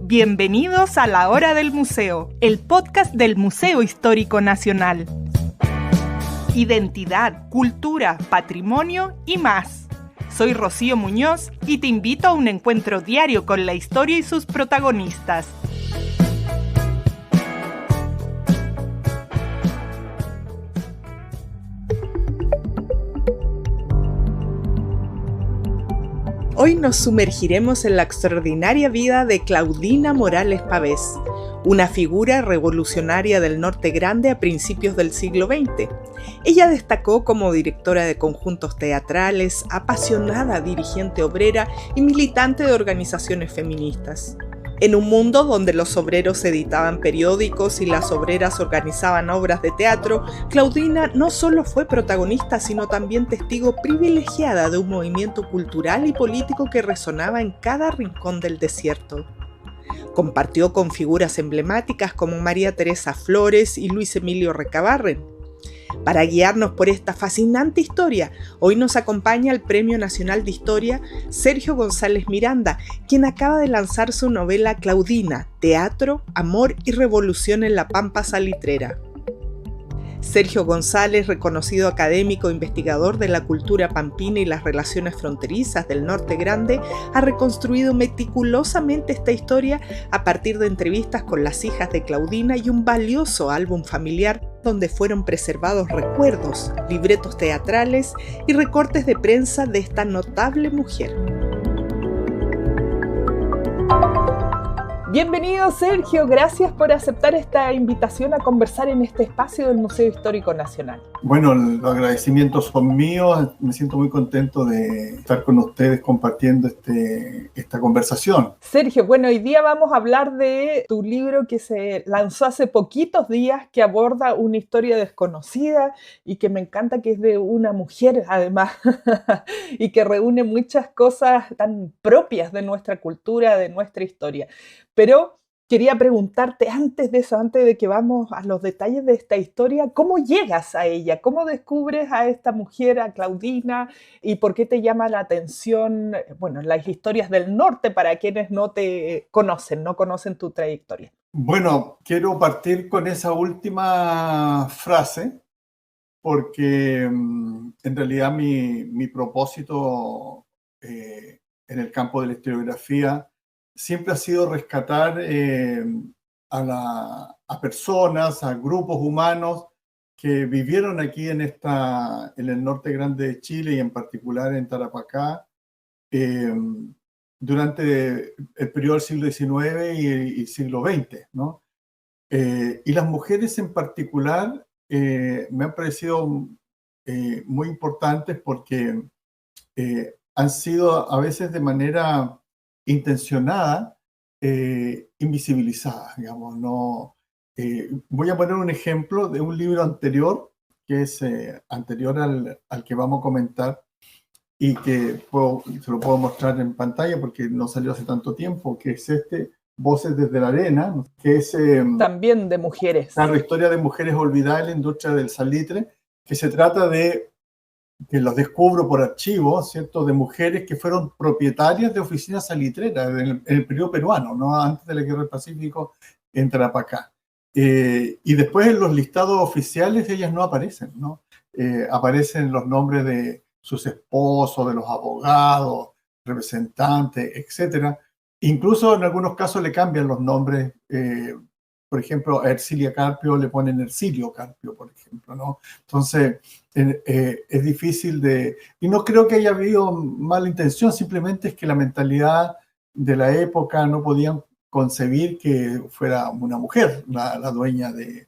Bienvenidos a La Hora del Museo, el podcast del Museo Histórico Nacional. Identidad, cultura, patrimonio y más. Soy Rocío Muñoz y te invito a un encuentro diario con la historia y sus protagonistas. Hoy nos sumergiremos en la extraordinaria vida de Claudina Morales Pavés, una figura revolucionaria del Norte Grande a principios del siglo XX. Ella destacó como directora de conjuntos teatrales, apasionada dirigente obrera y militante de organizaciones feministas. En un mundo donde los obreros editaban periódicos y las obreras organizaban obras de teatro, Claudina no solo fue protagonista, sino también testigo privilegiada de un movimiento cultural y político que resonaba en cada rincón del desierto. Compartió con figuras emblemáticas como María Teresa Flores y Luis Emilio Recabarren. Para guiarnos por esta fascinante historia, hoy nos acompaña el Premio Nacional de Historia Sergio González Miranda, quien acaba de lanzar su novela Claudina, Teatro, Amor y Revolución en la Pampa Salitrera. Sergio González, reconocido académico e investigador de la cultura pampina y las relaciones fronterizas del Norte Grande, ha reconstruido meticulosamente esta historia a partir de entrevistas con las hijas de Claudina y un valioso álbum familiar donde fueron preservados recuerdos, libretos teatrales y recortes de prensa de esta notable mujer. Bienvenido, Sergio, gracias por aceptar esta invitación a conversar en este espacio del Museo Histórico Nacional. Bueno, los agradecimientos son míos, me siento muy contento de estar con ustedes compartiendo esta conversación. Sergio, bueno, hoy día vamos a hablar de tu libro que se lanzó hace poquitos días, que aborda una historia desconocida y que me encanta, que es de una mujer además y que reúne muchas cosas tan propias de nuestra cultura, de nuestra historia. Pero quería preguntarte antes de eso, antes de que vamos a los detalles de esta historia, ¿cómo llegas a ella? ¿Cómo descubres a esta mujer, a Claudina? ¿Y por qué te llama la atención, bueno, las historias del norte para quienes no te conocen, no conocen tu trayectoria? Bueno, quiero partir con esa última frase porque en realidad mi propósito en el campo de la historiografía siempre ha sido rescatar a personas, a grupos humanos que vivieron aquí en el norte grande de Chile y en particular en Tarapacá durante el periodo del siglo XIX y siglo XX, ¿no? Y las mujeres en particular me han parecido muy importantes porque han sido a veces de manera intencionada, invisibilizada, digamos, ¿no? Voy a poner un ejemplo de un libro anterior, que es anterior al que vamos a comentar, y que se lo puedo mostrar en pantalla porque no salió hace tanto tiempo, que es Voces desde la Arena, que es también de mujeres. La historia de mujeres olvidadas en la industria del salitre, que se trata de que los descubro por archivos, ¿cierto?, de mujeres que fueron propietarias de oficinas salitreras en el periodo peruano, ¿no?, antes de la Guerra del Pacífico en Tarapacá. Y después en los listados oficiales ellas no aparecen, ¿no? Aparecen los nombres de sus esposos, de los abogados, representantes, etcétera. Incluso en algunos casos le cambian los nombres. Por ejemplo, a Ercilia Carpio le ponen Ercilio Carpio, por ejemplo, ¿no? Entonces, es difícil y no creo que haya habido mala intención, simplemente es que la mentalidad de la época no podían concebir que fuera una mujer la dueña de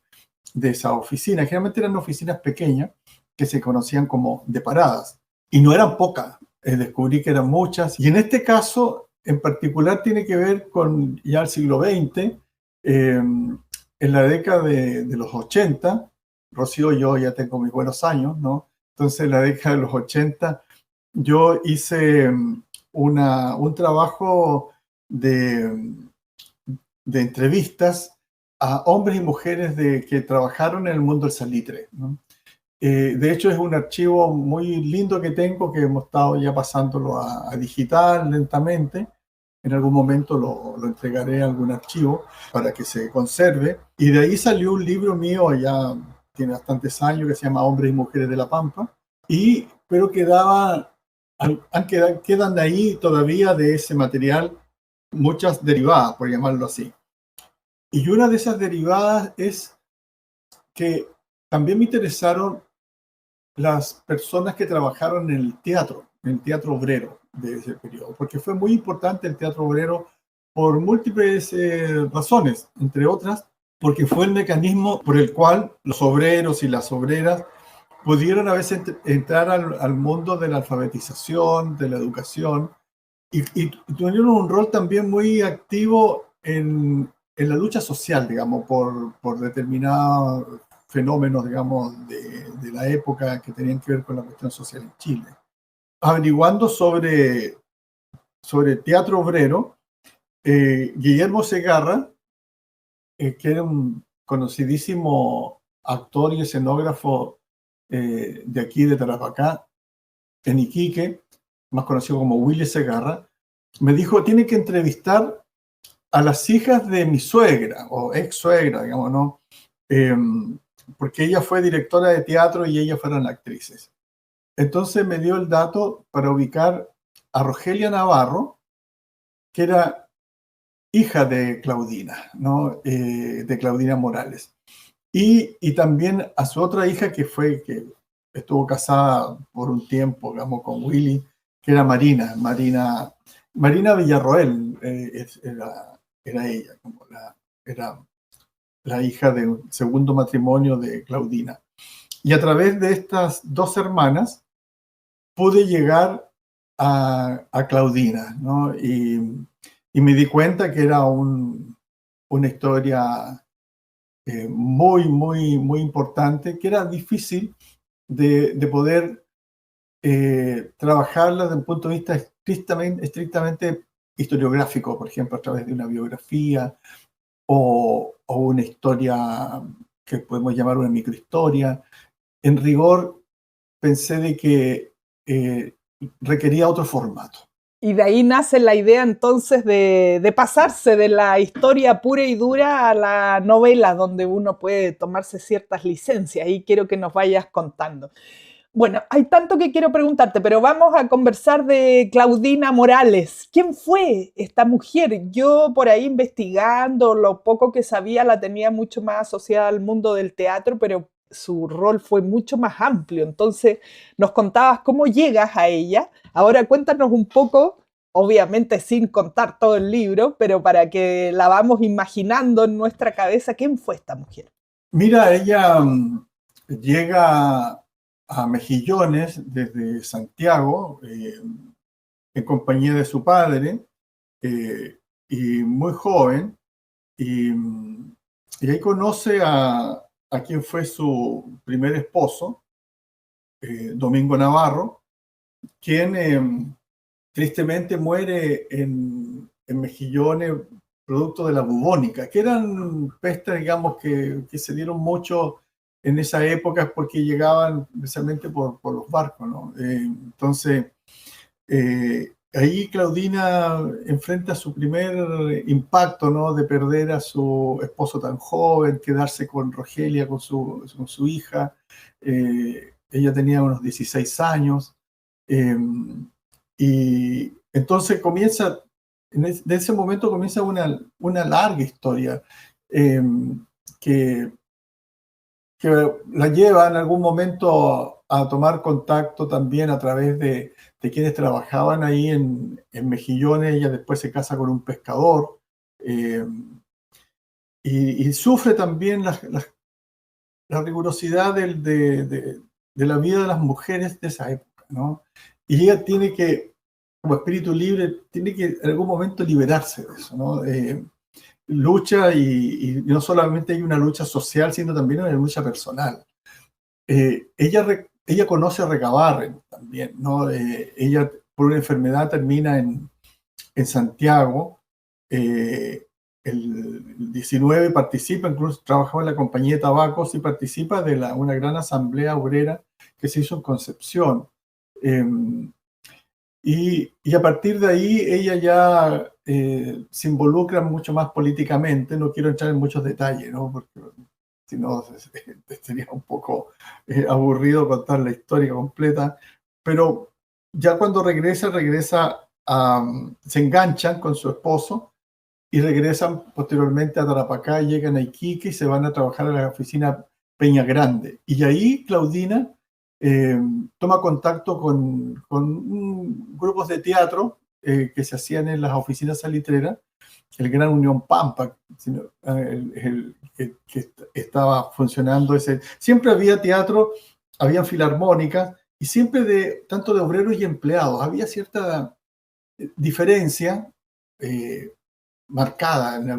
esa oficina. Generalmente eran oficinas pequeñas que se conocían como de paradas, y no eran pocas, descubrí que eran muchas, y en este caso en particular tiene que ver con ya el siglo XX. En la década de los 80, Rocío, yo ya tengo mis buenos años, ¿no? Entonces, en la década de los 80, yo hice un trabajo de entrevistas a hombres y mujeres que trabajaron en el mundo del salitre, ¿no? De hecho, es un archivo muy lindo que tengo, que hemos estado ya pasándolo a digital lentamente, en algún momento lo entregaré a algún archivo para que se conserve. Y de ahí salió un libro mío, ya tiene bastantes años, que se llama Hombres y Mujeres de la Pampa, pero quedan de ahí todavía de ese material muchas derivadas, por llamarlo así. Y una de esas derivadas es que también me interesaron las personas que trabajaron en el teatro obrero de ese periodo, porque fue muy importante el teatro obrero por múltiples razones, entre otras, porque fue el mecanismo por el cual los obreros y las obreras pudieron a veces entrar al mundo de la alfabetización, de la educación, y tuvieron un rol también muy activo en la lucha social, digamos, por determinados fenómenos, digamos, de la época que tenían que ver con la cuestión social en Chile. Averiguando sobre teatro obrero, Guillermo Segarra, que era un conocidísimo actor y escenógrafo de aquí de Tarapacá, en Iquique, más conocido como Willy Segarra, me dijo, tiene que entrevistar a las hijas de mi suegra, o ex suegra, digamos, ¿no? Porque ella fue directora de teatro y ellas fueron actrices. Entonces me dio el dato para ubicar a Rogelia Navarro, que era hija de Claudina, ¿no? De Claudina Morales. Y también a su otra hija que estuvo casada por un tiempo, digamos, con Willy, que era Marina Villarroel, era ella, era la hija de un segundo matrimonio de Claudina. Y a través de estas dos hermanas pude llegar a Claudina, ¿no? Y me di cuenta que era una historia muy, muy, muy importante, que era difícil de poder trabajarla desde un punto de vista estrictamente historiográfico, por ejemplo, a través de una biografía o una historia que podemos llamar una microhistoria. En rigor, pensé de que requería otro formato. Y de ahí nace la idea entonces de pasarse de la historia pura y dura a la novela, donde uno puede tomarse ciertas licencias, y quiero que nos vayas contando. Bueno, hay tanto que quiero preguntarte, pero vamos a conversar de Claudina Morales. ¿Quién fue esta mujer? Yo por ahí investigando, lo poco que sabía la tenía mucho más asociada al mundo del teatro, pero su rol fue mucho más amplio. Entonces, nos contabas cómo llegas a ella. Ahora cuéntanos un poco, obviamente sin contar todo el libro, pero para que la vamos imaginando en nuestra cabeza, ¿quién fue esta mujer? Mira, ella llega a Mejillones desde Santiago, en compañía de su padre, y muy joven, y ahí conoce a quien fue su primer esposo, Domingo Navarro, quien tristemente muere en Mejillones producto de la bubónica, que eran pestes, digamos, que se dieron mucho en esa época porque llegaban especialmente por los barcos, ¿no? Entonces, ahí Claudina enfrenta su primer impacto, ¿no? De perder a su esposo tan joven, quedarse con Rogelia, con su hija. Ella tenía unos 16 años. Y entonces comienza, de ese momento comienza una larga historia que la lleva en algún momento a tomar contacto también a través de quienes trabajaban ahí en Mejillones. Ella después se casa con un pescador y sufre también la rigurosidad de la vida de las mujeres de esa época, ¿no? Y ella tiene que, como espíritu libre, tiene que en algún momento liberarse de eso, ¿no? Lucha y no solamente hay una lucha social, sino también una lucha personal. Ella conoce a Recabarren también, ¿no? Ella por una enfermedad termina en Santiago. El 19 participa, incluso trabajaba en la compañía de tabacos y participa de una gran asamblea obrera que se hizo en Concepción. Y a partir de ahí ella ya se involucran mucho más políticamente. No quiero entrar en muchos detalles, ¿no? Porque si no sería un poco aburrido contar la historia completa, pero ya cuando se enganchan con su esposo y regresan posteriormente a Tarapacá, llegan a Iquique y se van a trabajar a la oficina Peña Grande. Y ahí Claudina toma contacto con grupos de teatro que se hacían en las oficinas salitreras, el Gran Unión Pampa, que estaba funcionando ese. Siempre había teatro, había filarmónicas, y siempre tanto de obreros y empleados. Había cierta diferencia marcada en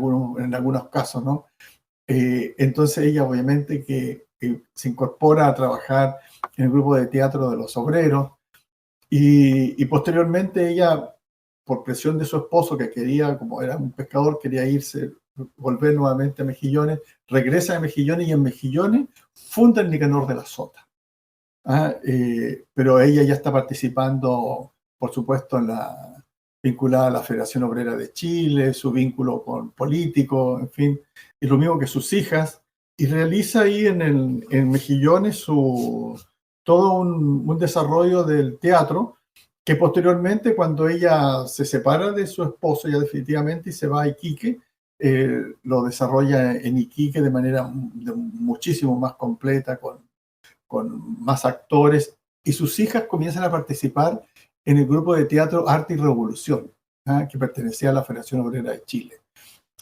algunos casos, ¿no? Entonces ella obviamente que se incorpora a trabajar en el grupo de teatro de los obreros, y posteriormente ella, por presión de su esposo, que quería, como era un pescador, quería volver nuevamente a Mejillones, regresa a Mejillones, y en Mejillones funda el Nicanor de la Sota. Pero ella ya está participando, por supuesto, vinculada a la Federación Obrera de Chile, su vínculo con políticos, en fin, y lo mismo que sus hijas, y realiza ahí en Mejillones todo un desarrollo del teatro, que posteriormente, cuando ella se separa de su esposo ya definitivamente y se va a Iquique, lo desarrolla en Iquique de manera muchísimo más completa, con más actores, y sus hijas comienzan a participar en el grupo de teatro Arte y Revolución, que pertenecía a la Federación Obrera de Chile.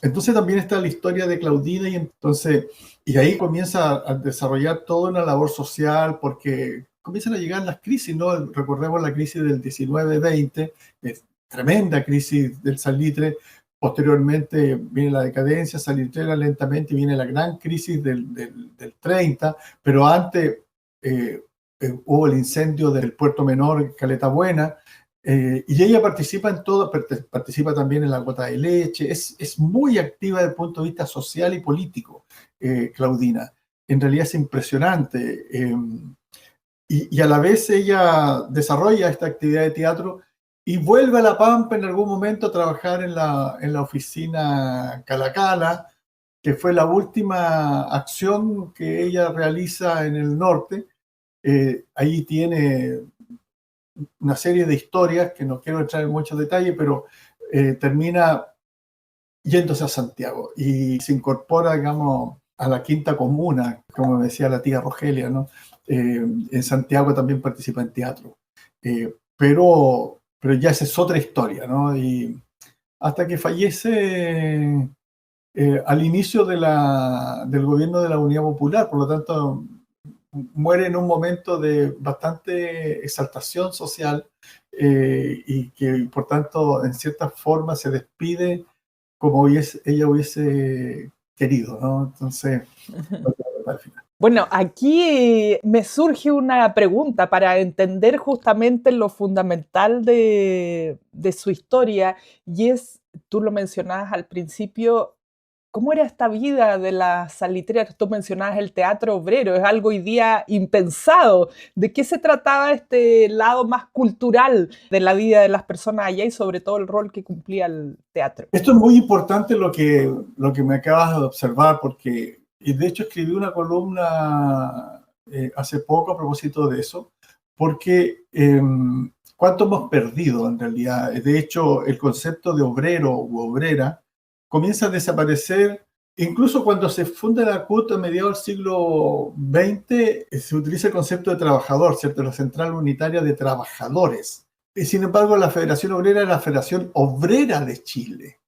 Entonces también está la historia de Claudina, y ahí comienza a desarrollar toda una labor social, porque comienzan a llegar las crisis, ¿no? Recordemos la crisis del 19-20, tremenda crisis del salitre. Posteriormente viene la decadencia salitrera lentamente, y viene la gran crisis del 30, pero antes hubo el incendio del Puerto Menor, Caleta Buena, y ella participa en todo, participa también en la gota de leche, es muy activa desde el punto de vista social y político, Claudina. En realidad es impresionante, y a la vez ella desarrolla esta actividad de teatro y vuelve a La Pampa en algún momento a trabajar en la oficina Calacala, que fue la última acción que ella realiza en el norte. Ahí tiene una serie de historias que no quiero entrar en muchos detalles, pero termina yéndose a Santiago y se incorpora, digamos, a la quinta comuna, como me decía la tía Rogelia, ¿no? En Santiago también participa en teatro. Pero ya esa es otra historia, ¿no? Y hasta que fallece al inicio del gobierno de la Unidad Popular, por lo tanto muere en un momento de bastante exaltación social, y que por tanto en cierta forma se despide como ella hubiese querido, ¿no? Entonces, al final. Bueno, aquí me surge una pregunta para entender justamente lo fundamental de su historia, y es, tú lo mencionabas al principio, ¿cómo era esta vida de las salitreras? Tú mencionabas el teatro obrero, es algo hoy día impensado. ¿De qué se trataba este lado más cultural de la vida de las personas allá, y sobre todo el rol que cumplía el teatro? Esto es muy importante lo que me acabas de observar, porque, y de hecho escribí una columna hace poco a propósito de eso, porque cuánto hemos perdido en realidad. De hecho, el concepto de obrero u obrera comienza a desaparecer. Incluso cuando se funda la CUT a mediados del siglo XX, se utiliza el concepto de trabajador, ¿cierto? La Central Unitaria de Trabajadores. Y sin embargo, la Federación Obrera es la Federación Obrera de Chile.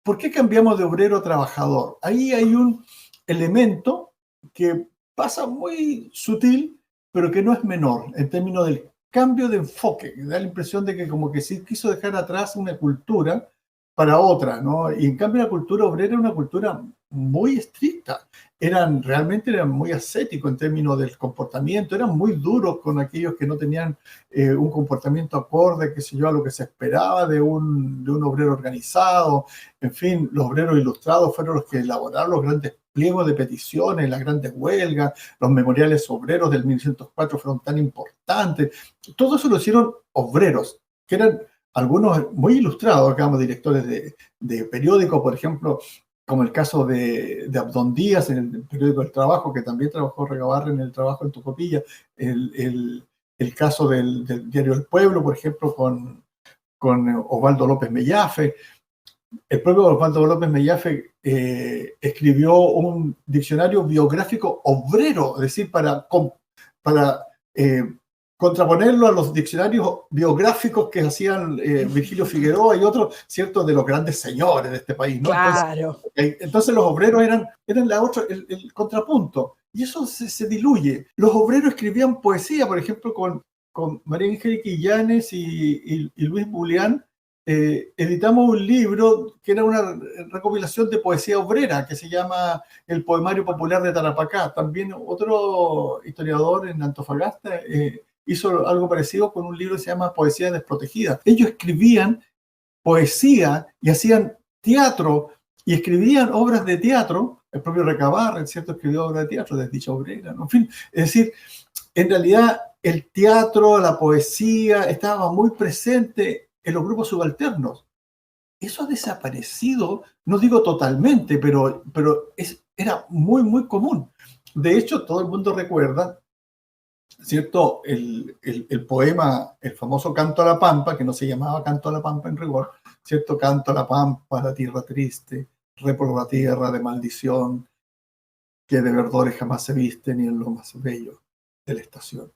¿Por qué cambiamos de obrero a trabajador? Ahí hay un elemento que pasa muy sutil, pero que no es menor en términos del cambio de enfoque. Da la impresión de que como que sí quiso dejar atrás una cultura para otra, ¿no? Y en cambio la cultura obrera era una cultura muy estricta. Realmente eran muy ascéticos en términos del comportamiento, eran muy duros con aquellos que no tenían un comportamiento acorde, qué sé yo, a lo que se esperaba de un obrero organizado. En fin, los obreros ilustrados fueron los que elaboraron los grandes pliegos de peticiones, las grandes huelgas, los memoriales obreros del 1904 fueron tan importantes. Todo eso lo hicieron obreros, que eran algunos muy ilustrados, digamos, directores de periódicos, por ejemplo, como el caso de Abdón Díaz en el periódico El Trabajo, que también trabajó Regabarren en el Trabajo en Tocopilla, el caso del diario El Pueblo, por ejemplo, con Osvaldo López Mellafe. El propio Osvaldo López Mellafe escribió un diccionario biográfico obrero, es decir, para contraponerlo a los diccionarios biográficos que hacían Virgilio Figueroa y otros, ¿cierto?, de los grandes señores de este país, ¿no? Claro. Entonces los obreros eran el contrapunto, y eso se diluye. Los obreros escribían poesía, por ejemplo, con María Angélica Illanes y Luis Bulián, editamos un libro que era una recopilación de poesía obrera que se llama El Poemario Popular de Tarapacá. También otro historiador en Antofagasta hizo algo parecido con un libro que se llama Poesía Desprotegida. Ellos escribían poesía y hacían teatro y escribían obras de teatro. El propio Recabarren, ¿cierto?, escribió obras de teatro, Desdicha Obrera, ¿no? En fin, es decir, en realidad el teatro, la poesía estaba muy presente en los grupos subalternos. Eso ha desaparecido, no digo totalmente, pero era muy, muy común. De hecho, todo el mundo recuerda, ¿cierto?, el poema, el famoso Canto a la Pampa, que no se llamaba Canto a la Pampa en rigor, ¿cierto? Canto a la Pampa, la tierra triste, repro la tierra de maldición, que de verdores jamás se viste ni en lo más bello de la estación.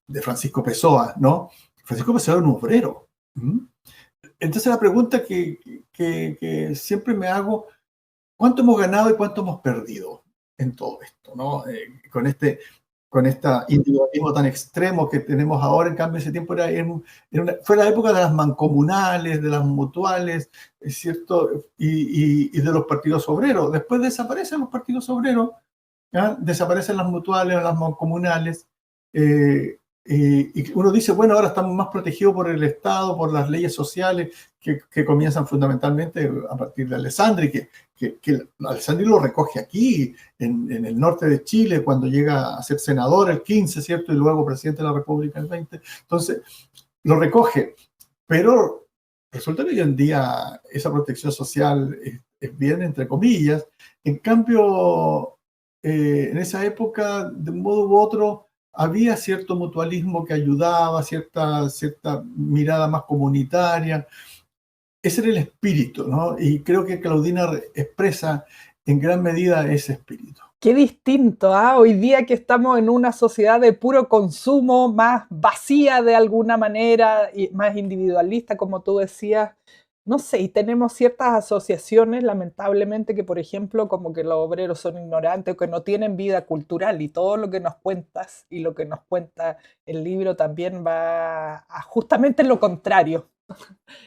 De Francisco Pessoa, ¿no? Francisco Pessoa era un obrero. Entonces la pregunta que siempre me hago, ¿cuánto hemos ganado y cuánto hemos perdido en todo esto, ¿no? Con este individualismo tan extremo que tenemos ahora. En cambio, ese tiempo fue la época de las mancomunales, de las mutuales, ¿es cierto? Y de los partidos obreros. Después desaparecen los partidos obreros, ¿ya? Desaparecen las mutuales, las mancomunales, y uno dice, bueno, ahora estamos más protegidos por el Estado, por las leyes sociales que comienzan fundamentalmente a partir de Alessandri, que Alessandri lo recoge aquí, en el norte de Chile, cuando llega a ser senador el 15, ¿cierto? Y luego presidente de la República el 20. Entonces, lo recoge, pero resulta que hoy en día esa protección social es bien, entre comillas. En cambio, en esa época, de un modo u otro, había cierto mutualismo que ayudaba, cierta mirada más comunitaria. Ese era el espíritu, ¿no? Y creo que Claudina expresa en gran medida ese espíritu. Qué distinto, ¿ah? Hoy día que estamos en una sociedad de puro consumo, más vacía de alguna manera, y más individualista, como tú decías. No sé, y tenemos ciertas asociaciones, lamentablemente, que por ejemplo, como que los obreros son ignorantes o que no tienen vida cultural, y todo lo que nos cuentas y lo que nos cuenta el libro también va a justamente lo contrario,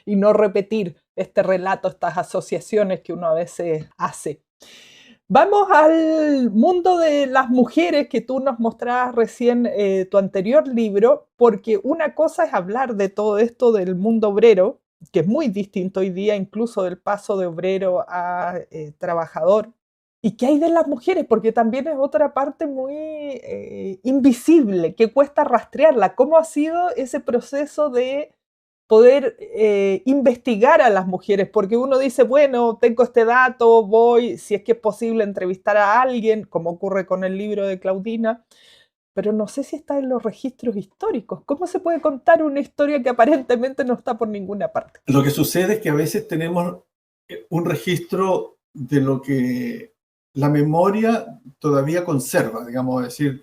y no repetir este relato, estas asociaciones que uno a veces hace. Vamos al mundo de las mujeres que tú nos mostrabas recién, tu anterior libro, porque una cosa es hablar de todo esto del mundo obrero, que es muy distinto hoy día, incluso del paso de obrero a trabajador. ¿Y qué hay de las mujeres? Porque también es otra parte muy invisible, que cuesta rastrearla. ¿Cómo ha sido ese proceso de poder investigar a las mujeres? Porque uno dice, bueno, tengo este dato, voy, si es que es posible, entrevistar a alguien, como ocurre con el libro de Claudina, pero no sé si está en los registros históricos. ¿Cómo se puede contar una historia que aparentemente no está por ninguna parte? Lo que sucede es que a veces tenemos un registro de lo que la memoria todavía conserva, digamos, es decir,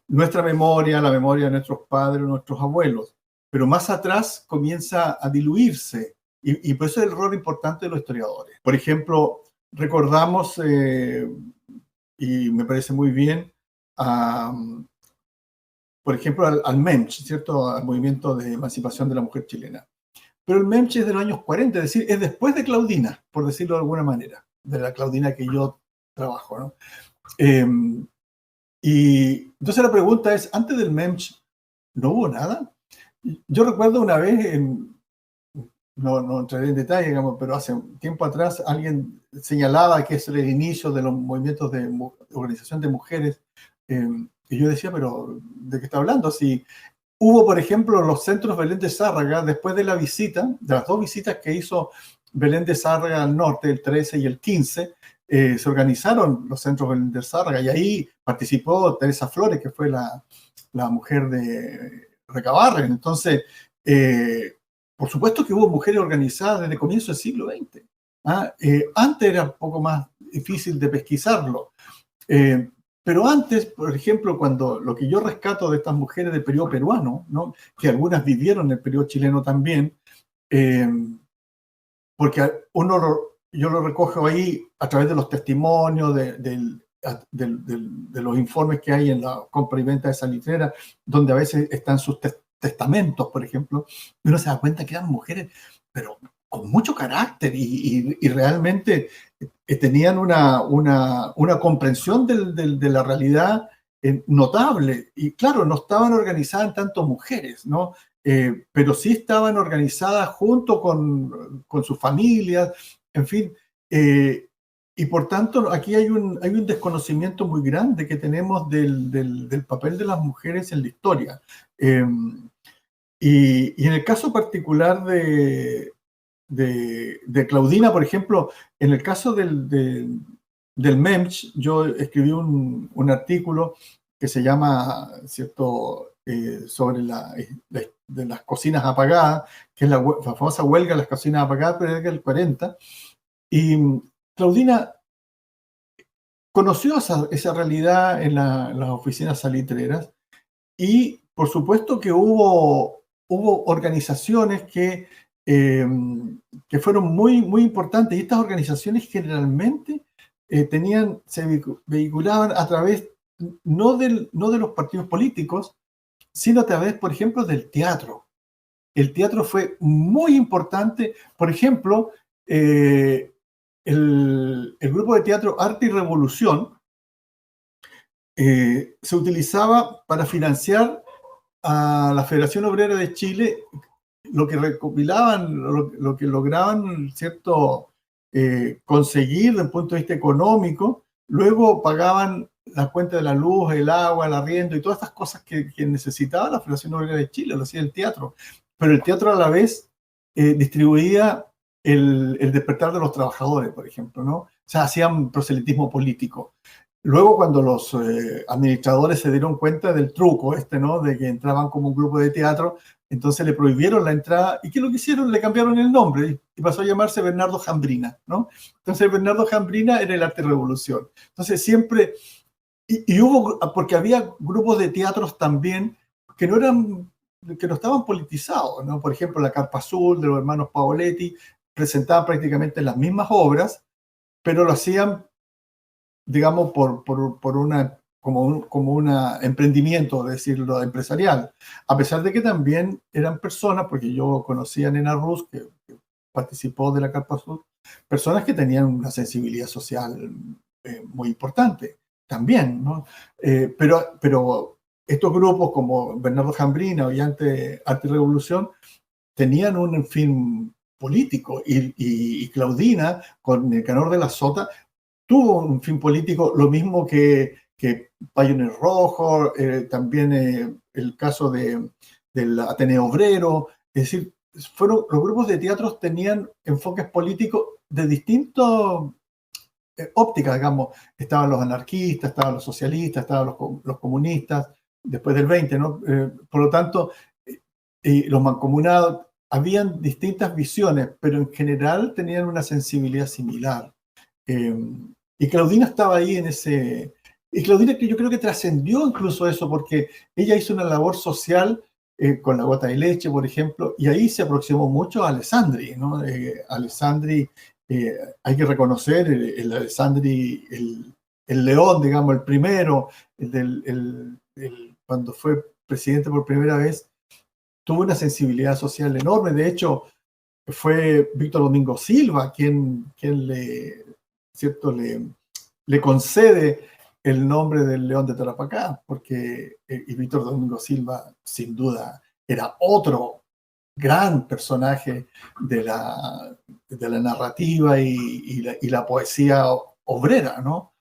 nuestra memoria, la memoria de nuestros padres, nuestros abuelos, pero más atrás comienza a diluirse, y por eso es el rol importante de los historiadores. Por ejemplo, recordamos, y me parece muy bien, por ejemplo, al MEMCH, ¿cierto?, al Movimiento de Emancipación de la Mujer Chilena. Pero el MEMCH es de los años 40, es decir, es después de Claudina, por decirlo de alguna manera, de la Claudina que yo trabajo, ¿no? Y entonces la pregunta es, antes del MEMCH, ¿no hubo nada? Yo recuerdo una vez, no entraré en detalle, digamos, pero hace un tiempo atrás alguien señalaba que es el inicio de los movimientos de organización de mujeres, y yo decía, pero ¿de qué está hablando? Si Hubo, por ejemplo, los centros Belén de Zárraga, después de la visita, de las 2 visitas que hizo Belén de Zárraga al norte, el 13 y el 15, se organizaron los centros Belén de Zárraga y ahí participó Teresa Flores, que fue la mujer de Recabarren. Entonces, por supuesto que hubo mujeres organizadas desde el comienzo del siglo XX. Antes era un poco más difícil de pesquisarlo. Pero antes, por ejemplo, cuando lo que yo rescato de estas mujeres del periodo peruano, ¿no? Que algunas vivieron en el periodo chileno también, porque yo lo recojo ahí a través de los testimonios, de los informes que hay en la compra y venta de salitrera, donde a veces están sus testamentos, por ejemplo, y uno se da cuenta que eran mujeres, pero con mucho carácter y realmente tenían una comprensión de la realidad notable. Y claro, no estaban organizadas en tanto mujeres, ¿no? Pero sí estaban organizadas junto con sus familias, en fin. Y por tanto, aquí hay un desconocimiento muy grande que tenemos del papel de las mujeres en la historia. Y en el caso particular de Claudina, por ejemplo, en el caso del MEMS, yo escribí un artículo que se llama, ¿cierto?, sobre de las cocinas apagadas, que es la famosa huelga de las cocinas apagadas, pero es del 40. Y Claudina conoció esa realidad en las oficinas salitreras y, por supuesto, que hubo organizaciones que fueron muy, muy importantes. Y estas organizaciones generalmente se vehiculaban a través no de los partidos políticos, sino a través, por ejemplo, del teatro. El teatro fue muy importante. Por ejemplo, el grupo de teatro Arte y Revolución se utilizaba para financiar a la Federación Obrera de Chile lo que recopilaban, lo que lograban, ¿cierto?, conseguir desde el punto de vista económico. Luego pagaban la cuenta de la luz, el agua, el arriendo y todas estas cosas que necesitaba la Federación Obrera de Chile, lo hacía el teatro. Pero el teatro a la vez distribuía el despertar de los trabajadores, por ejemplo, ¿no? O sea, hacían proselitismo político. Luego, cuando los administradores se dieron cuenta del truco ¿no?, de que entraban como un grupo de teatro, entonces le prohibieron la entrada. ¿Y qué es lo que hicieron? Le cambiaron el nombre y pasó a llamarse Bernardo Jambrina, ¿no? Entonces, Bernardo Jambrina era el Arte Revolución. Entonces, siempre... Y hubo... Porque había grupos de teatros también que no estaban politizados, ¿no? Por ejemplo, la Carpa Azul de los hermanos Paoletti presentaban prácticamente las mismas obras, pero lo hacían, digamos, como un emprendimiento, decirlo, empresarial, a pesar de que también eran personas, porque yo conocía a Nena Rus, que participó de la Carpa Azul, personas que tenían una sensibilidad social muy importante también, ¿no? Pero estos grupos como Bernardo Jambrina y Arte y Revolución tenían un fin político y Claudina, con Nicanor de la Sota, tuvo un fin político, lo mismo que Pioneer Rojo, también el caso del Ateneo Obrero. Es decir, los grupos de teatros tenían enfoques políticos de distintas ópticas, digamos. Estaban los anarquistas, estaban los socialistas, estaban los comunistas, después del 20, ¿no? Por lo tanto, los mancomunados, habían distintas visiones, pero en general tenían una sensibilidad similar. Y Claudina estaba ahí en ese... Y Claudina, que yo creo que trascendió incluso eso, porque ella hizo una labor social con la gota de leche, por ejemplo, y ahí se aproximó mucho a Alessandri, ¿no? Alessandri, hay que reconocer, el Alessandri, el león, digamos, el primero, cuando fue presidente por primera vez, tuvo una sensibilidad social enorme. De hecho, fue Víctor Domingo Silva quien ¿cierto?, le concede el nombre del León de Tarapacá, porque y Víctor Domingo Silva, sin duda, era otro gran personaje de la narrativa y la poesía obrera, ¿no?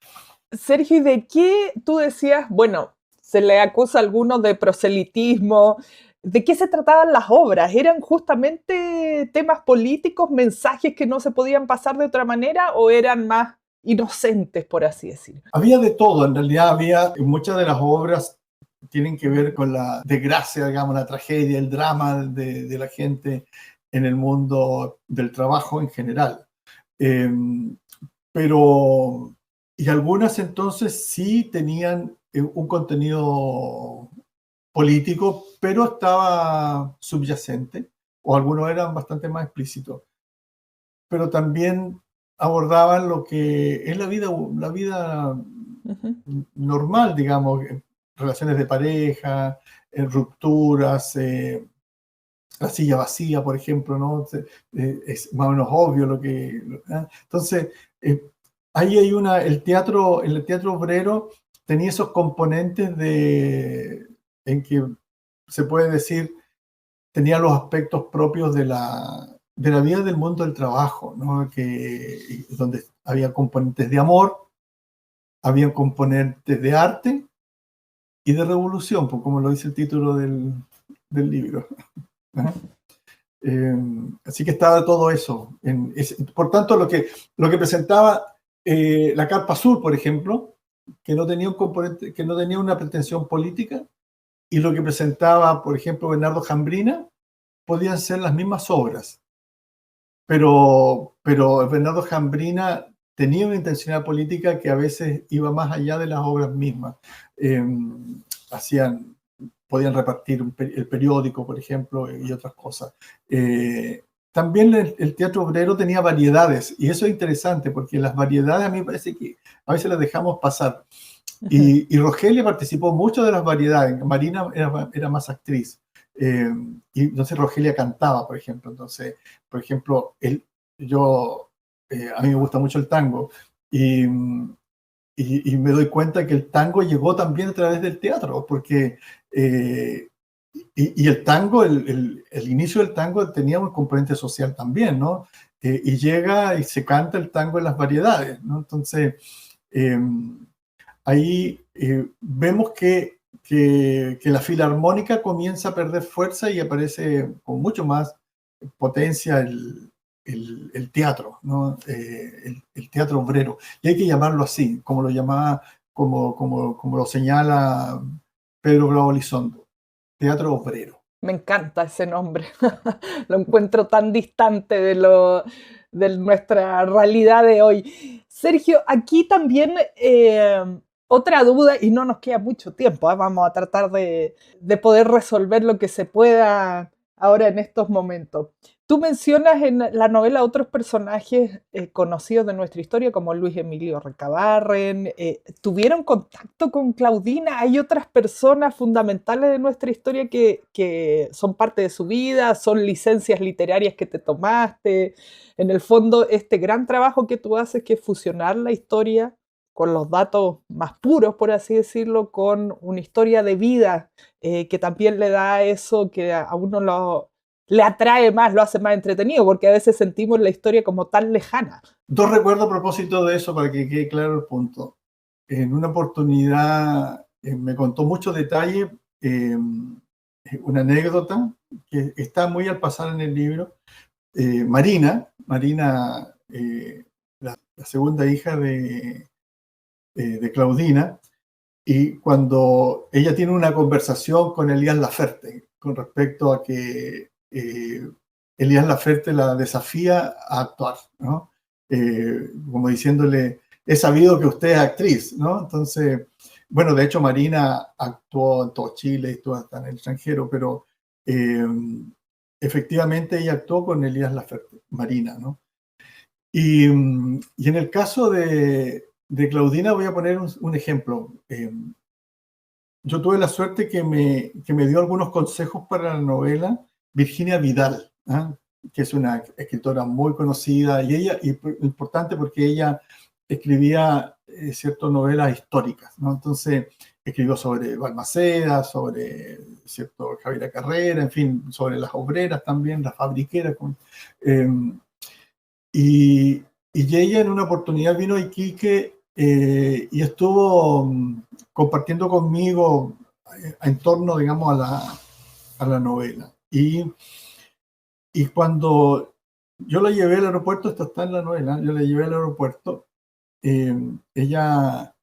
Sergio, ¿y de qué tú decías? Bueno, se le acusa a algunos de proselitismo, ¿De qué se trataban las obras? ¿Eran justamente temas políticos, mensajes que no se podían pasar de otra manera o eran más inocentes, por así decirlo? Había de todo, en realidad había muchas de las obras tienen que ver con la desgracia, digamos, la tragedia, el drama de la gente en el mundo del trabajo en general. Eh, pero, y algunas entonces sí tenían un contenido político, pero estaba subyacente, o algunos eran bastante más explícitos, pero también abordaban lo que es la vida Ujú. normal, digamos, relaciones de pareja, rupturas, la silla vacía, por ejemplo, ¿no? Es más o menos obvio lo que... ¿ah? Entonces, ahí hay el teatro obrero tenía esos componentes en que se puede decir, tenía los aspectos propios de la vida del mundo del trabajo, ¿no? Donde había componentes de amor, había componentes de arte y de revolución, pues, como lo dice el título del libro. ¿Ah? Eh, Así que estaba todo eso. Por tanto, lo que presentaba la Carpa Azul, por ejemplo, que no tenía un componente, que no tenía una pretensión política, y lo que presentaba, por ejemplo, Bernardo Jambrina, podían ser las mismas obras, pero Bernardo Jambrina tenía una intencionalidad política que a veces iba más allá de las obras mismas. Eh, hacían Podían repartir el periódico, por ejemplo, y otras cosas. También el teatro obrero tenía variedades, y eso es interesante, porque las variedades a mí me parece que a veces las dejamos pasar. Y Rogelia participó mucho de las variedades. Marina era más actriz. Y entonces Rogelia cantaba, por ejemplo. Entonces, por ejemplo, a mí me gusta mucho el tango. Y, y me doy cuenta que el tango llegó también a través del teatro, porque y el tango, el inicio del tango tenía un componente social también, ¿no? Y llega y se canta el tango en las variedades, ¿no? Entonces, ahí vemos que la filarmónica comienza a perder fuerza y aparece con mucho más potencia el teatro, ¿no? El teatro obrero. Y hay que llamarlo así, como lo llamaba, como lo señala Pedro Bravo Elizondo, teatro obrero. Me encanta ese nombre. Lo encuentro tan distante de nuestra realidad de hoy. Sergio, aquí también otra duda, y no nos queda mucho tiempo, ¿eh? Vamos a tratar de poder resolver lo que se pueda ahora en estos momentos. Tú mencionas en la novela otros personajes conocidos de nuestra historia, como Luis Emilio Recabarren. ¿Tuvieron contacto con Claudina? ¿Hay otras personas fundamentales de nuestra historia que son parte de su vida? ¿Son licencias literarias que te tomaste? En el fondo, este gran trabajo que tú haces, que es fusionar la historia con los datos más puros, por así decirlo, con una historia de vida que también le da eso que a uno le atrae más, lo hace más entretenido, porque a veces sentimos la historia como tan lejana. Dos recuerdos a propósito de eso, para que quede claro el punto. En una oportunidad me contó muchos detalles, una anécdota que está muy al pasar en el libro. Marina, la segunda hija de Claudina, y cuando ella tiene una conversación con Elías Laferte con respecto a que Elías Laferte la desafía a actuar, ¿no? Como diciéndole, he sabido que usted es actriz, ¿no? Entonces, bueno, de hecho Marina actuó en todo Chile, estuvo hasta en el extranjero, pero efectivamente ella actuó con Elías Laferte, Marina, ¿no? Y en el caso de Claudina voy a poner un ejemplo. Yo tuve la suerte que me dio algunos consejos para la novela Virginia Vidal, ¿ah? Que es una escritora muy conocida, y importante porque ella escribía ciertas novelas históricas, ¿no? Entonces escribió sobre Balmaceda, sobre cierto Javier Carrera, en fin, sobre las obreras también, las fabriqueras. Eh, y, y ella en una oportunidad vino a Iquique y estuvo compartiendo conmigo en torno, digamos, a la novela. Y cuando yo la llevé al aeropuerto, esto está en la novela, yo la llevé al aeropuerto, ella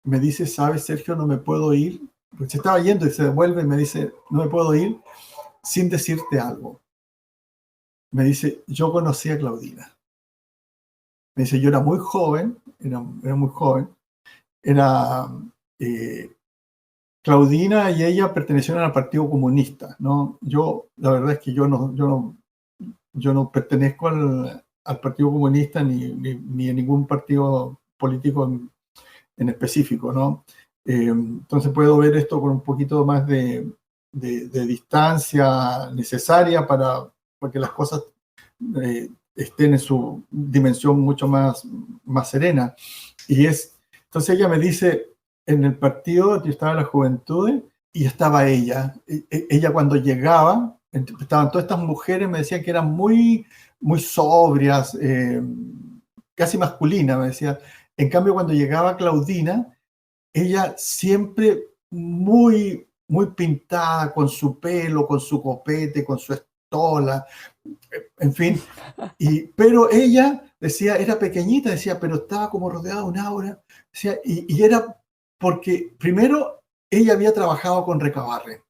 me dice, ¿sabes, Sergio? No me puedo ir. Porque se estaba yendo y se devuelve y me dice, no me puedo ir sin decirte algo. Me dice, yo conocí a Claudina. Me dice, yo era muy joven, era muy joven. Claudina y ella pertenecieron al Partido Comunista, ¿no? Yo, la verdad es que yo no pertenezco al Partido Comunista ni a ningún partido político en específico, ¿no? Entonces puedo ver esto con un poquito más de distancia necesaria para que las cosas estén en su dimensión mucho más serena. Entonces ella me dice, en el partido, yo estaba en la juventud y estaba ella. Ella cuando llegaba, estaban todas estas mujeres, me decían que eran muy, muy sobrias, casi masculinas, me decía. En cambio, cuando llegaba Claudina, ella siempre muy, muy pintada, con su pelo, con su copete, con su estola, en fin. Pero ella, decía, era pequeñita, decía, pero estaba como rodeada de un aura. Decía, y era porque, primero, ella había trabajado con Recabarren.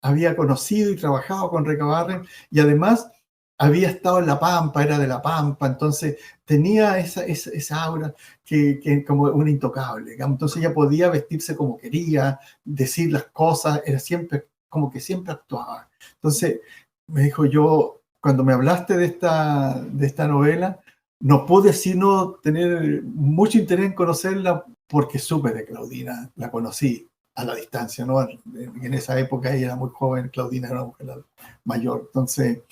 Había conocido y trabajado con Recabarren, y además había estado en La Pampa, era de La Pampa, entonces tenía esa aura que como un intocable, digamos. Entonces ella podía vestirse como quería, decir las cosas, era siempre, como que siempre actuaba. Entonces me dijo, yo, cuando me hablaste de esta novela, no pude sino tener mucho interés en conocerla porque supe de Claudina, la conocí a la distancia, ¿no? En esa época ella era muy joven, Claudina era una mujer mayor. Entonces,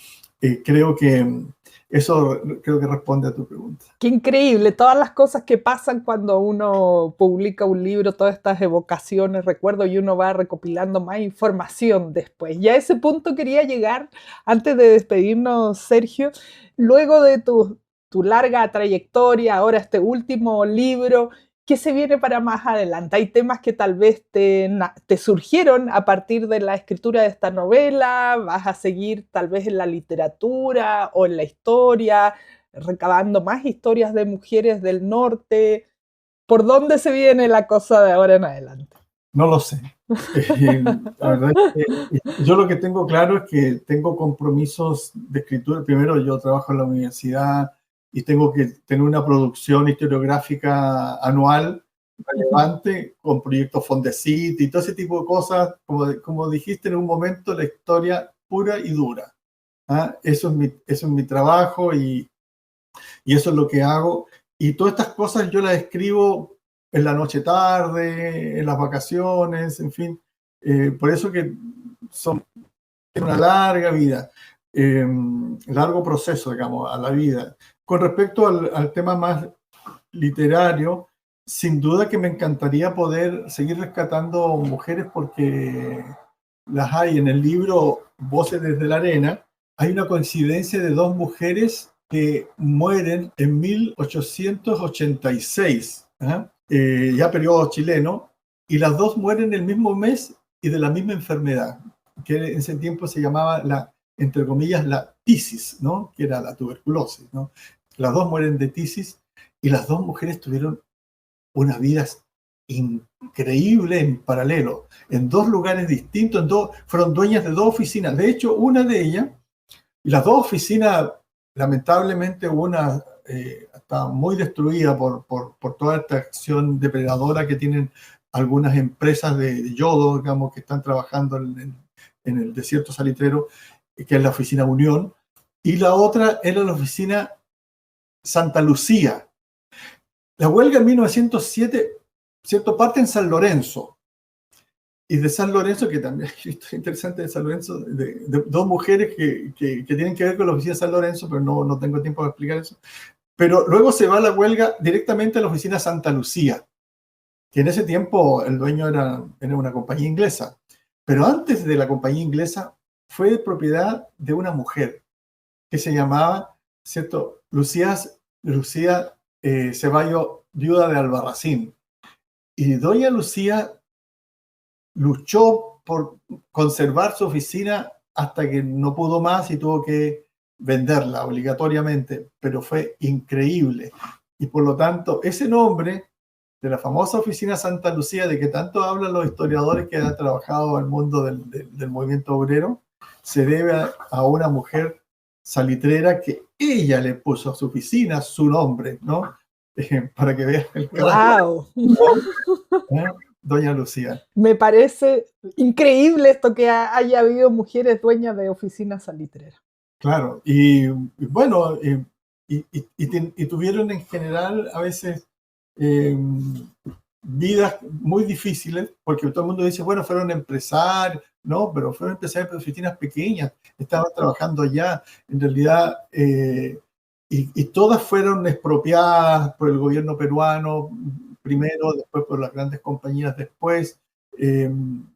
creo que eso responde a tu pregunta. Qué increíble, todas las cosas que pasan cuando uno publica un libro, todas estas evocaciones, recuerdo, y uno va recopilando más información después. Y a ese punto quería llegar, antes de despedirnos, Sergio, luego de tu larga trayectoria, ahora este último libro, ¿qué se viene para más adelante? ¿Hay temas que tal vez te surgieron a partir de la escritura de esta novela? ¿Vas a seguir tal vez en la literatura o en la historia, recabando más historias de mujeres del norte? ¿Por dónde se viene la cosa de ahora en adelante? No lo sé. La verdad es que yo lo que tengo claro es que tengo compromisos de escritura. Primero, yo trabajo en la universidad y tengo que tener una producción historiográfica anual relevante con proyectos Fondesit y todo ese tipo de cosas. Como dijiste en un momento, la historia pura y dura. ¿Ah? Eso es mi trabajo y eso es lo que hago. Y todas estas cosas yo las escribo en la noche tarde, en las vacaciones, en fin. Por eso que es una larga vida, largo proceso, digamos, a la vida. Con respecto al tema más literario, sin duda que me encantaría poder seguir rescatando mujeres porque las hay. En el libro Voces desde la Arena hay una coincidencia de dos mujeres que mueren en 1886, ya periodo chileno, y las dos mueren el mismo mes y de la misma enfermedad, que en ese tiempo se llamaba, entre comillas, la tisis, ¿no? Que era la tuberculosis, ¿no? Las dos mueren de tisis y las dos mujeres tuvieron una vida increíble en paralelo, en dos lugares distintos, fueron dueñas de dos oficinas. De hecho, una de ellas, y las dos oficinas, lamentablemente una está muy destruida por toda esta acción depredadora que tienen algunas empresas de yodo, digamos, que están trabajando en el desierto salitrero, que es la oficina Unión, y la otra era la oficina Santa Lucía. La huelga en 1907, ¿cierto?, parte en San Lorenzo. Y de San Lorenzo, que también es interesante de San Lorenzo, de dos mujeres que tienen que ver con la oficina de San Lorenzo, pero no tengo tiempo de explicar eso. Pero luego se va a la huelga directamente a la oficina Santa Lucía, que en ese tiempo el dueño era una compañía inglesa. Pero antes de la compañía inglesa fue propiedad de una mujer que se llamaba, ¿cierto?, Lucía Ceballos, viuda de Albarracín. Y doña Lucía luchó por conservar su oficina hasta que no pudo más y tuvo que venderla obligatoriamente, pero fue increíble. Y por lo tanto, ese nombre de la famosa oficina Santa Lucía, de que tanto hablan los historiadores que han trabajado en el mundo del movimiento obrero, se debe a una mujer salitrera que ella le puso a su oficina su nombre, ¿no? Para que vean el carácter. ¡Wow! Doña Lucía. Me parece increíble esto que haya habido mujeres dueñas de oficinas salitreras. Claro, y bueno, y tuvieron en general a veces vidas muy difíciles, porque todo el mundo dice, bueno, fueron empresarios, no, pero fueron empresarios de oficinas pequeñas, estaban trabajando allá, en realidad, y todas fueron expropiadas por el gobierno peruano primero, después por las grandes compañías después,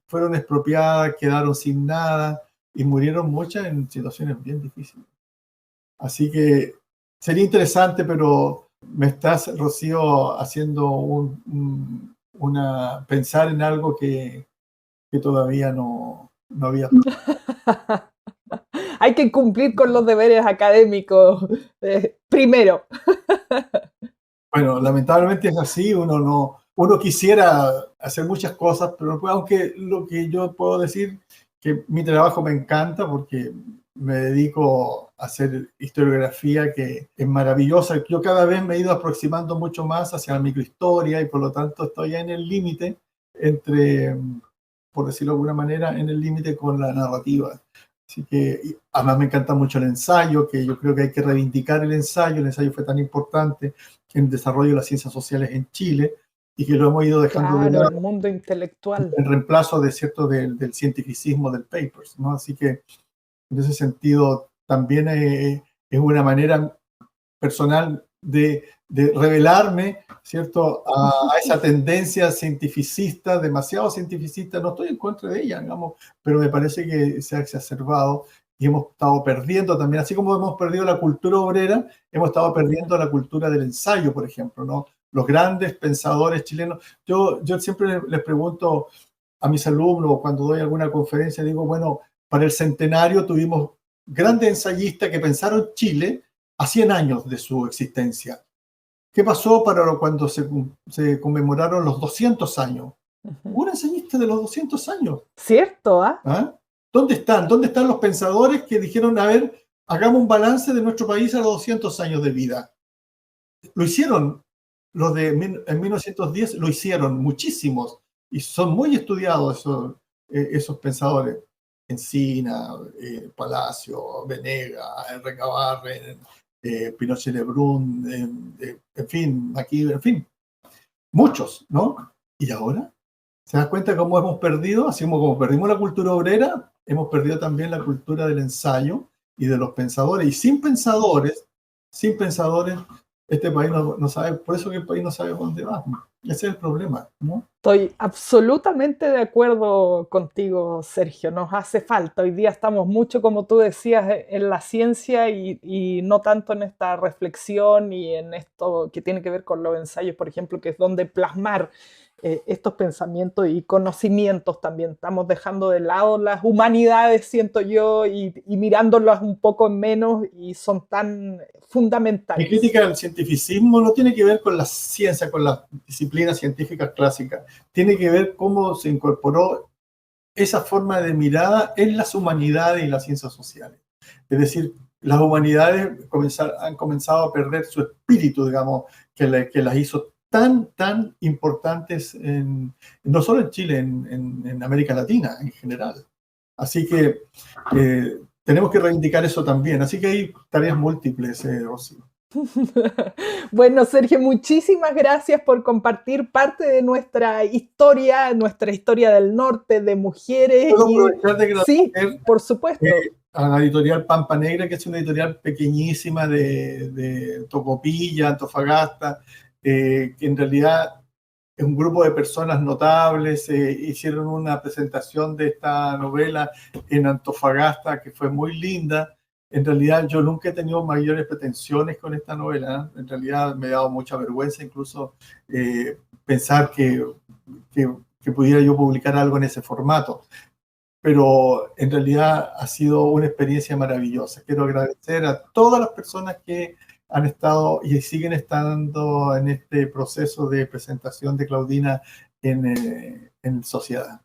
fueron expropiadas, quedaron sin nada, y murieron muchas en situaciones bien difíciles. Así que sería interesante, pero me estás, Rocío, haciendo pensar en algo que todavía no había. Hay que cumplir con los deberes académicos primero. Bueno, lamentablemente es así, uno quisiera hacer muchas cosas, pero aunque lo que yo puedo decir que mi trabajo me encanta porque me dedico a hacer historiografía que es maravillosa. Yo cada vez me he ido aproximando mucho más hacia la microhistoria y por lo tanto estoy en el límite entre, por decirlo de alguna manera, en el límite con la narrativa. Así que además me encanta mucho el ensayo, que yo creo que hay que reivindicar el ensayo fue tan importante en el desarrollo de las ciencias sociales en Chile, y que lo hemos ido dejando de lado el mundo intelectual. en reemplazo de del cientificismo del papers, ¿no? Así que en ese sentido también es una manera personal de revelarme, ¿cierto?, a esa tendencia cientificista, demasiado cientificista. No estoy en contra de ella, digamos, pero me parece que se ha exacerbado y hemos estado perdiendo también, así como hemos perdido la cultura obrera, hemos estado perdiendo la cultura del ensayo, por ejemplo, ¿no? Los grandes pensadores chilenos. Yo siempre les pregunto a mis alumnos cuando doy alguna conferencia, digo, bueno, para el centenario tuvimos grandes ensayistas que pensaron Chile a 100 años de su existencia. ¿Qué pasó para cuando se conmemoraron los 200 años? Un ensayista de los 200 años. ¿Cierto? ¿Ah? ¿Dónde están? ¿Dónde están los pensadores que dijeron, a ver, hagamos un balance de nuestro país a los 200 años de vida? Lo hicieron. Los en 1910 lo hicieron muchísimos y son muy estudiados esos pensadores. Encina, Palacio, Venegas, Recabarren, Pinochet Lebrun, en fin, muchos, ¿no? Y ahora, ¿se dan cuenta cómo hemos perdido? Así como perdimos la cultura obrera, hemos perdido también la cultura del ensayo y de los pensadores. Y sin pensadores, este país no sabe, por eso que el país no sabe dónde va. Ese es el problema, ¿no? Estoy absolutamente de acuerdo contigo, Sergio. Nos hace falta. Hoy día estamos mucho, como tú decías, en la ciencia y no tanto en esta reflexión y en esto que tiene que ver con los ensayos, por ejemplo, que es donde plasmar estos pensamientos y conocimientos también. Estamos dejando de lado las humanidades, siento yo, y mirándolas un poco en menos y son tan fundamentales. Mi crítica al cientificismo no tiene que ver con la ciencia, con las disciplinas científicas clásicas. Tiene que ver cómo se incorporó esa forma de mirada en las humanidades y las ciencias sociales. Es decir, las humanidades han comenzado a perder su espíritu, digamos, que las hizo tan importantes, no solo en Chile, en América Latina en general. Así que tenemos que reivindicar eso también. Así que hay tareas múltiples, Rocío. Bueno, Sergio, muchísimas gracias por compartir parte de nuestra historia del norte, de mujeres. ¿Puedo aprovechar de agradecer, sí, por supuesto. A la editorial Pampa Negra, que es una editorial pequeñísima de Tocopilla, Antofagasta, que en realidad es un grupo de personas notables. Hicieron una presentación de esta novela en Antofagasta que fue muy linda. En realidad yo nunca he tenido mayores pretensiones con esta novela, ¿eh? En realidad me ha dado mucha vergüenza incluso pensar que pudiera yo publicar algo en ese formato. pero en realidad ha sido una experiencia maravillosa. Quiero agradecer a todas las personas que han estado y siguen estando en este proceso de presentación de Claudina en sociedad.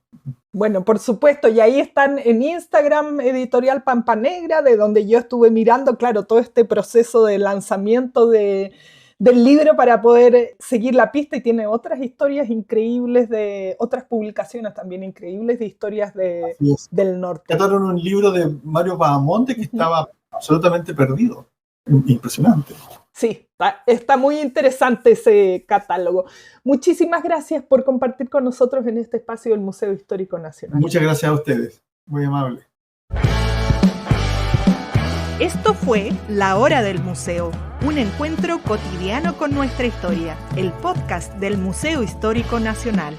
Bueno, por supuesto, y ahí están en Instagram, Editorial Pampa Negra, de donde yo estuve mirando, claro, todo este proceso de lanzamiento del libro para poder seguir la pista, y tiene otras historias increíbles, de otras publicaciones también increíbles de historias del norte. Trataron un libro de Mario Bahamonde que estaba absolutamente perdido. Impresionante. Sí, está muy interesante ese catálogo. Muchísimas gracias por compartir con nosotros en este espacio del Museo Histórico Nacional. Muchas gracias a ustedes, muy amable. Esto fue La Hora del Museo, un encuentro cotidiano con nuestra historia, el podcast del Museo Histórico Nacional.